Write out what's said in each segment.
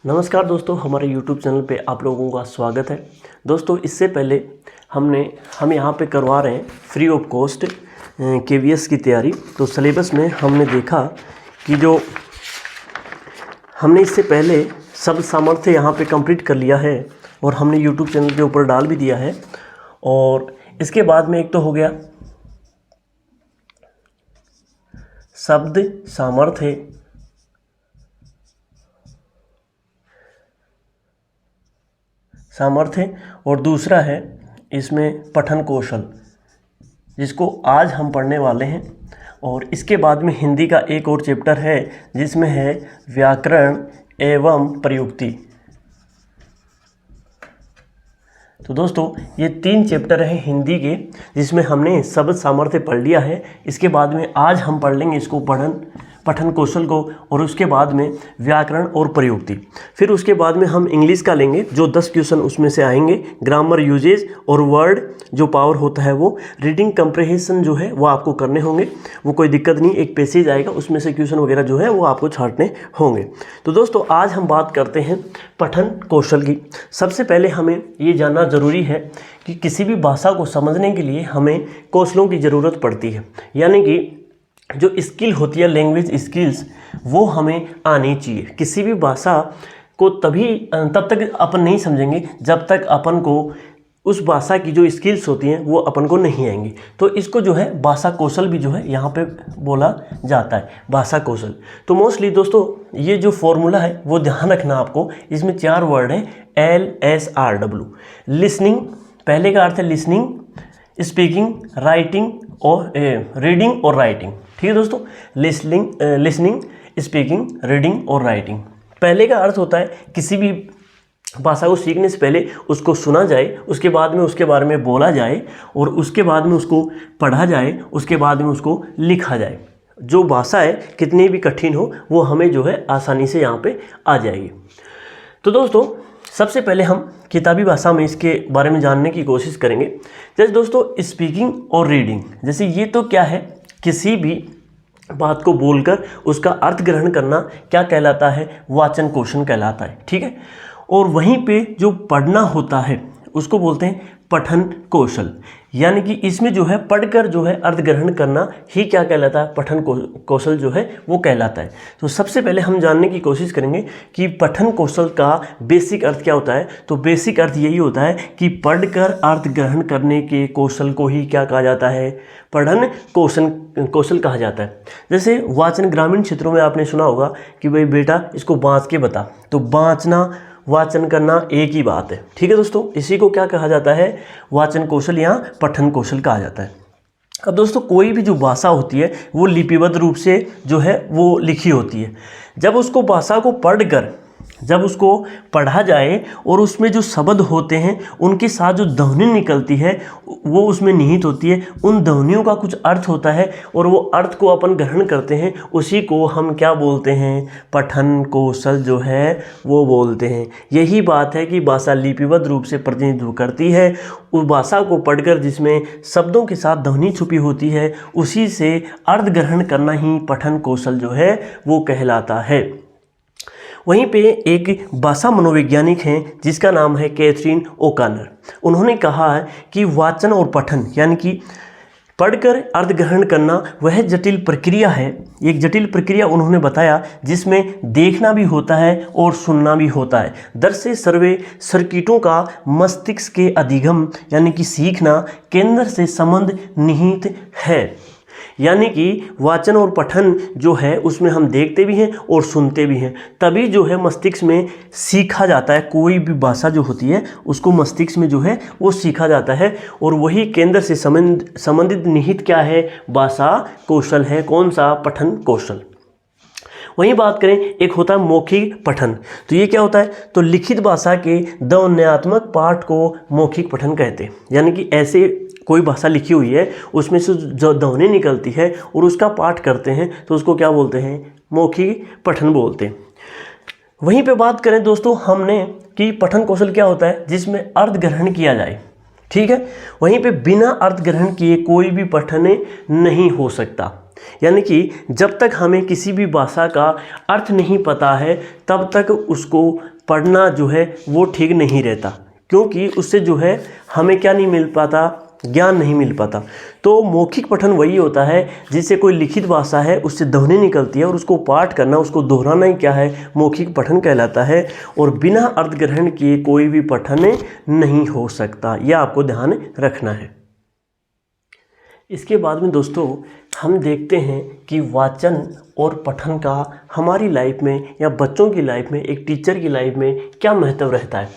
नमस्कार दोस्तों, हमारे YouTube चैनल पे आप लोगों का स्वागत है। दोस्तों, इससे पहले हम यहाँ पे करवा रहे हैं फ्री ऑफ कॉस्ट KVS की तैयारी। तो सिलेबस में हमने देखा कि जो हमने इससे पहले सब सामर्थ्य यहाँ पे कंप्लीट कर लिया है और हमने YouTube चैनल के ऊपर डाल भी दिया है। और इसके बाद में एक तो हो गया शब्द सामर्थ्य और दूसरा है इसमें पठन कौशल, जिसको आज हम पढ़ने वाले हैं। और इसके बाद में हिंदी का एक और चैप्टर है जिसमें है व्याकरण एवं प्रयुक्ति। तो दोस्तों, ये 3 चैप्टर हैं हिंदी के जिसमें हमने शब्द सामर्थ्य पढ़ लिया है। इसके बाद में आज हम पढ़ लेंगे इसको पठन कौशल को, और उसके बाद में व्याकरण और प्रयुक्ति। फिर उसके बाद में हम इंग्लिश का लेंगे, जो 10 क्वेश्चन उसमें से आएंगे। ग्रामर, यूजेज और वर्ड जो पावर होता है वो। रीडिंग कंप्रिहेंशन जो है वो आपको करने होंगे, वो कोई दिक्कत नहीं। एक पैसेज आएगा, उसमें से क्वेश्चन वगैरह जो है वो आपको छांटने होंगे। तो दोस्तों, आज हम बात करते हैं पठन कौशल की। सबसे पहले हमें ये जानना ज़रूरी है कि किसी भी भाषा को समझने के लिए हमें कौशलों की ज़रूरत पड़ती है, यानी कि जो स्किल होती है, लैंग्वेज स्किल्स, वो हमें आनी चाहिए। किसी भी भाषा को तब तक अपन नहीं समझेंगे जब तक अपन को उस भाषा की जो स्किल्स होती हैं वो अपन को नहीं आएंगी। तो इसको जो है भाषा कौशल भी जो है यहाँ पे बोला जाता है, भाषा कौशल। तो मोस्टली दोस्तों, ये जो फॉर्मूला है वो ध्यान रखना आपको। इसमें 4 वर्ड हैं, LSRW। लिसनिंग, पहले का अर्थ है लिसनिंग, स्पीकिंग, राइटिंग और रीडिंग और राइटिंग। ठीक है दोस्तों, लिसनिंग, स्पीकिंग, रीडिंग और राइटिंग। पहले का अर्थ होता है किसी भी भाषा को सीखने से पहले उसको सुना जाए, उसके बाद में उसके बारे में बोला जाए, और उसके बाद में उसको पढ़ा जाए, उसके बाद में उसको लिखा जाए। जो भाषा है कितनी भी कठिन हो वो हमें जो है आसानी से यहाँ पे आ जाएगी। तो दोस्तों, सबसे पहले हम किताबी भाषा में इसके बारे में जानने की कोशिश करेंगे। जैसे दोस्तों, स्पीकिंग और रीडिंग, जैसे ये तो क्या है, किसी भी बात को बोलकर उसका अर्थ ग्रहण करना क्या कहलाता है, वाचन कौशल कहलाता है। ठीक है। और वहीं पे जो पढ़ना होता है उसको बोलते हैं पठन कौशल, यानी कि इसमें जो है पढ़कर जो है अर्थ ग्रहण करना ही क्या कहलाता है, पठन कौशल जो है वो कहलाता है। तो सबसे पहले हम जानने की कोशिश करेंगे कि पठन कौशल का बेसिक अर्थ क्या होता है। तो बेसिक अर्थ यही होता है कि पढ़कर अर्थ ग्रहण करने के कौशल को ही क्या कहा जाता है, पठन कौशल कहा जाता है। जैसे वाचन, ग्रामीण क्षेत्रों में आपने सुना होगा कि भाई बेटा इसको बाँच के बता। तो बाँचना, वाचन करना एक ही बात है। ठीक है दोस्तों, इसी को क्या कहा जाता है, वाचन कौशल या पठन कौशल कहा जाता है। अब दोस्तों, कोई भी जो भाषा होती है वो लिपिबद्ध रूप से जो है वो लिखी होती है। जब उसको भाषा को पढ़कर जब उसको पढ़ा जाए और उसमें जो शब्द होते हैं उनके साथ जो ध्वनि निकलती है वो उसमें निहित होती है। उन ध्वनियों का कुछ अर्थ होता है और वो अर्थ को अपन ग्रहण करते हैं, उसी को हम क्या बोलते हैं, पठन कौशल जो है वो बोलते हैं। यही बात है कि भाषा लिपिबद्ध रूप से प्रतिनिधित्व करती है। उस भाषा को पढ़कर जिसमें शब्दों के साथ ध्वनि छुपी होती है उसी से अर्थ ग्रहण करना ही पठन कौशल जो है वो कहलाता है। वहीं पे एक भाषा मनोवैज्ञानिक हैं जिसका नाम है कैथरीन ओकानर। उन्होंने कहा है कि वाचन और पठन, यानी कि पढ़कर अर्थ ग्रहण करना, वह जटिल प्रक्रिया है। एक जटिल प्रक्रिया उन्होंने बताया जिसमें देखना भी होता है और सुनना भी होता है। दर्शे सर्वे सर्किटों का मस्तिष्क के अधिगम, यानी कि सीखना, केंद्र से संबंध निहित है। यानी कि वाचन और पठन जो है उसमें हम देखते भी हैं और सुनते भी हैं, तभी जो है मस्तिष्क में सीखा जाता है। कोई भी भाषा जो होती है उसको मस्तिष्क में जो है वो सीखा जाता है, और वही केंद्र से संबंधित निहित क्या है, भाषा कौशल है। कौन सा, पठन कौशल। वहीं बात करें, एक होता है मौखिक पठन। तो ये क्या होता है, तो लिखित भाषा के ध्वन्यात्मक पाठ को मौखिक पठन कहते हैं। यानी कि ऐसे कोई भाषा लिखी हुई है उसमें से जो ध्वनि निकलती है और उसका पाठ करते हैं तो उसको क्या बोलते हैं, मौखिक पठन बोलते हैं। वहीं पे बात करें दोस्तों हमने कि पठन कौशल क्या होता है, जिसमें अर्थ ग्रहण किया जाए। ठीक है। वहीं पे बिना अर्थ ग्रहण किए कोई भी पठन नहीं हो सकता। यानी कि जब तक हमें किसी भी भाषा का अर्थ नहीं पता है तब तक उसको पढ़ना जो है वो ठीक नहीं रहता, क्योंकि उससे जो है हमें क्या नहीं मिल पाता, ज्ञान नहीं मिल पाता। तो मौखिक पठन वही होता है जिससे कोई लिखित भाषा है उससे ध्वनि निकलती है और उसको पाठ करना, उसको दोहराना ही क्या है, मौखिक पठन कहलाता है। और बिना अर्थ ग्रहण किए कोई भी पठन नहीं हो सकता, यह आपको ध्यान रखना है। इसके बाद में दोस्तों हम देखते हैं कि वाचन और पठन का हमारी लाइफ में या बच्चों की लाइफ में, एक टीचर की लाइफ में क्या महत्व रहता है।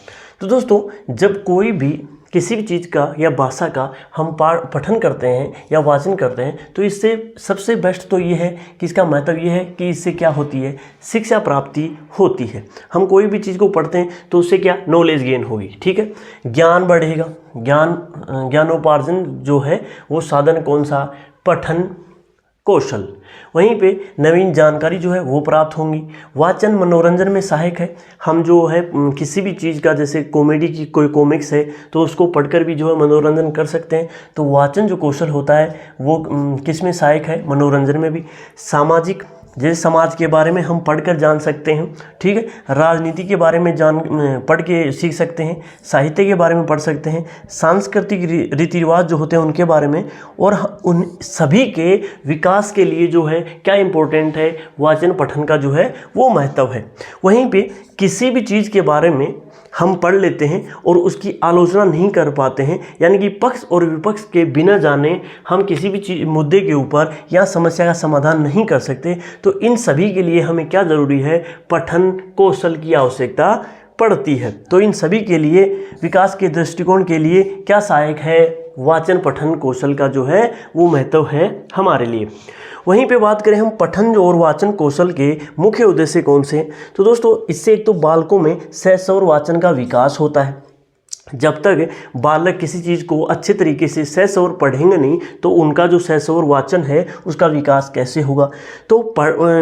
तो दोस्तों जब कोई भी किसी भी चीज़ का या भाषा का हम पठन करते हैं या वाचन करते हैं तो इससे सबसे बेस्ट तो ये है कि इसका महत्व ये है कि इससे क्या होती है, शिक्षा प्राप्ति होती है। हम कोई भी चीज़ को पढ़ते हैं तो उससे क्या, नॉलेज गेन होगी, ठीक है, ज्ञान बढ़ेगा। ज्ञानोपार्जन जो है वो साधन कौन सा, पठन कौशल। वहीं पे नवीन जानकारी जो है वो प्राप्त होंगी। वाचन मनोरंजन में सहायक है। हम जो है किसी भी चीज़ का, जैसे कॉमेडी की कोई कॉमिक्स है तो उसको पढ़कर भी जो है मनोरंजन कर सकते हैं। तो वाचन जो कौशल होता है वो किस में सहायक है, मनोरंजन में भी। सामाजिक, जैसे समाज के बारे में हम पढ़कर जान सकते हैं, ठीक है, राजनीति के बारे में पढ़ के सीख सकते हैं, साहित्य के बारे में पढ़ सकते हैं, सांस्कृतिक रीति रिवाज जो होते हैं उनके बारे में। और उन सभी के विकास के लिए जो है क्या इम्पोर्टेंट है, वाचन पठन का जो है वो महत्व है। वहीं पे किसी भी चीज़ के बारे में हम पढ़ लेते हैं और उसकी आलोचना नहीं कर पाते हैं, यानी कि पक्ष और विपक्ष के बिना जाने हम किसी भी मुद्दे के ऊपर या समस्या का समाधान नहीं कर सकते। तो इन सभी के लिए हमें क्या ज़रूरी है, पठन कौशल की आवश्यकता पड़ती है। तो इन सभी के लिए विकास के दृष्टिकोण के लिए क्या सहायक है, वाचन पठन कौशल का जो है वो महत्व है हमारे लिए। वहीं पे बात करें हम पठन और वाचन कौशल के मुख्य उद्देश्य कौन से, तो दोस्तों इससे एक तो बालकों में सहस्वर वाचन का विकास होता है। जब तक बालक किसी चीज़ को अच्छे तरीके से सहस्वर पढ़ेंगे नहीं तो उनका जो सहस्वर वाचन है उसका विकास कैसे होगा। तो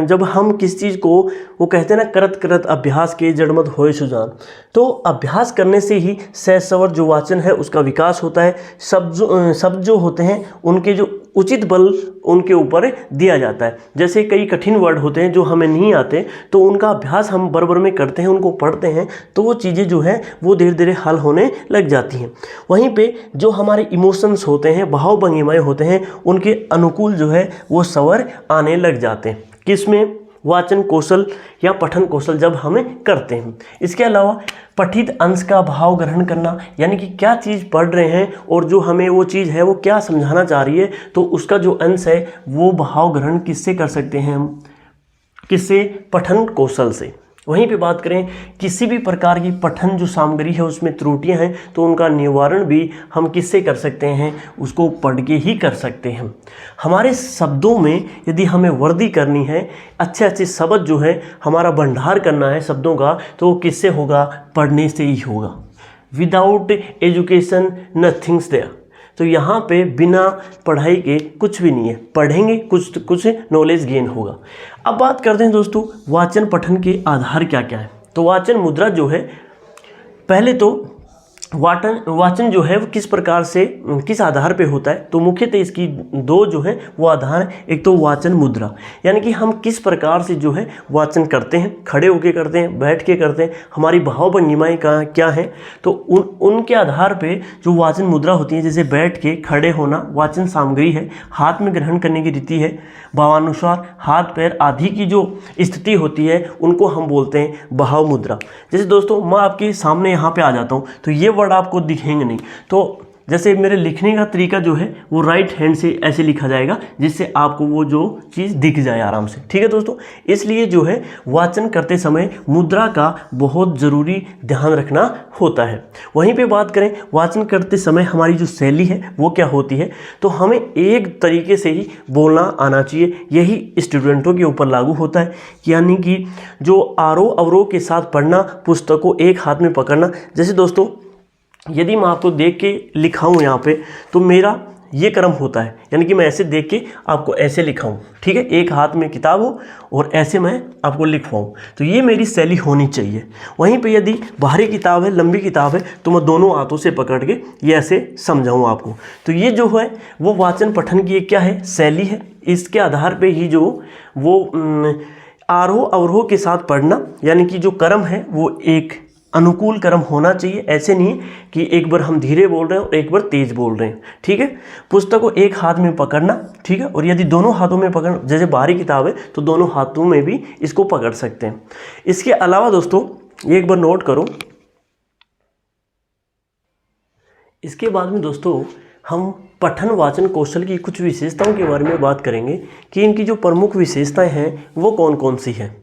जब हम किसी चीज़ को, वो कहते हैं ना, करत करत अभ्यास के जड़मत होए सुजान, तो अभ्यास करने से ही सहस्वर जो वाचन है उसका विकास होता है। शब्द जो होते हैं उनके जो उचित बल उनके ऊपर दिया जाता है। जैसे कई कठिन वर्ड होते हैं जो हमें नहीं आते तो उनका अभ्यास हम बराबर में करते हैं, उनको पढ़ते हैं तो वो चीज़ें जो है वो धीरे धीरे हल होने लग जाती हैं। वहीं पे जो हमारे इमोशंस होते हैं, भाव भंगिमाएँ होते हैं, उनके अनुकूल जो है वो स्वर आने लग जाते हैं। किसमें, वाचन कौशल या पठन कौशल जब हमें करते हैं। इसके अलावा पठित अंश का भाव ग्रहण करना, यानी कि क्या चीज़ पढ़ रहे हैं और जो हमें वो चीज़ है वो क्या समझाना चाह रही है, तो उसका जो अंश है वो भाव ग्रहण किससे कर सकते हैं हम, किससे, पठन कौशल से। वहीं पे बात करें किसी भी प्रकार की पठन जो सामग्री है उसमें त्रुटियां हैं तो उनका निवारण भी हम किससे कर सकते हैं, उसको पढ़ के ही कर सकते हैं। हमारे शब्दों में यदि हमें वृद्धि करनी है, अच्छे अच्छे शब्द जो है हमारा भंडार करना है शब्दों का, तो किससे होगा, पढ़ने से ही होगा। Without education nothings there. तो यहाँ पे बिना पढ़ाई के कुछ भी नहीं है, पढ़ेंगे कुछ नॉलेज गेन होगा। अब बात करते हैं दोस्तों वाचन पठन के आधार क्या क्या है। तो वाचन मुद्रा जो है, पहले तो वाचन जो है वो किस प्रकार से, किस आधार पे होता है, तो मुख्यतः इसकी दो जो है वो आधार, एक तो वाचन मुद्रा, यानी कि हम किस प्रकार से जो है वाचन करते हैं, खड़े होके करते हैं, बैठ के करते हैं, हमारी भाव भंगिमाएँ क्या हैं, तो उनके आधार पे जो वाचन मुद्रा होती है, जैसे बैठ के खड़े होना वाचन सामग्री है, हाथ में ग्रहण करने की रीति है, भावानुसार हाथ पैर आदि की जो स्थिति होती है उनको हम बोलते हैं भाव मुद्रा। जैसे दोस्तों मैं आपके सामने यहाँ पे आ जाता हूँ तो ये वर्ड आपको दिखेंगे नहीं, तो जैसे मेरे लिखने का तरीका जो है वो राइट हैंड से ऐसे लिखा जाएगा जिससे आपको वो जो चीज़ दिख जाए आराम से, ठीक है दोस्तों। इसलिए जो है वाचन करते समय मुद्रा का बहुत ज़रूरी ध्यान रखना होता है। वहीं पे बात करें वाचन करते समय हमारी जो शैली है वो क्या होती है, तो हमें एक तरीके से ही बोलना आना चाहिए। यही स्टूडेंटों के ऊपर लागू होता है, यानी कि जो आरोह अवरोह के साथ पढ़ना, पुस्तक को एक हाथ में पकड़ना। जैसे दोस्तों यदि मैं आपको देख के लिखाऊं यहाँ पे, तो मेरा ये क्रम होता है, यानी कि मैं ऐसे देख के आपको ऐसे लिखाऊं, ठीक है, एक हाथ में किताब हो और ऐसे मैं आपको लिखवाऊं, तो ये मेरी शैली होनी चाहिए। वहीं पे यदि बाहरी किताब है, लंबी किताब है, तो मैं दोनों हाथों से पकड़ के ये ऐसे समझाऊं आपको। तो ये जो है वो वाचन पठन की एक क्या है, शैली है। इसके आधार पे ही जो वो आरोह अवरोह के साथ पढ़ना, यानी कि जो क्रम है वो एक अनुकूल क्रम होना चाहिए। ऐसे नहीं कि एक बार हम धीरे बोल रहे हैं और एक बार तेज बोल रहे हैं, ठीक है। पुस्तक को एक हाथ में पकड़ना, ठीक है, और यदि दोनों हाथों में पकड़, जैसे बाहरी किताब है तो दोनों हाथों में भी इसको पकड़ सकते हैं। इसके अलावा दोस्तों एक बार नोट करो, इसके बाद में दोस्तों हम पठन वाचन कौशल की कुछ विशेषताओं के बारे में बात करेंगे कि इनकी जो प्रमुख विशेषताएं हैं वो कौन कौन सी हैं।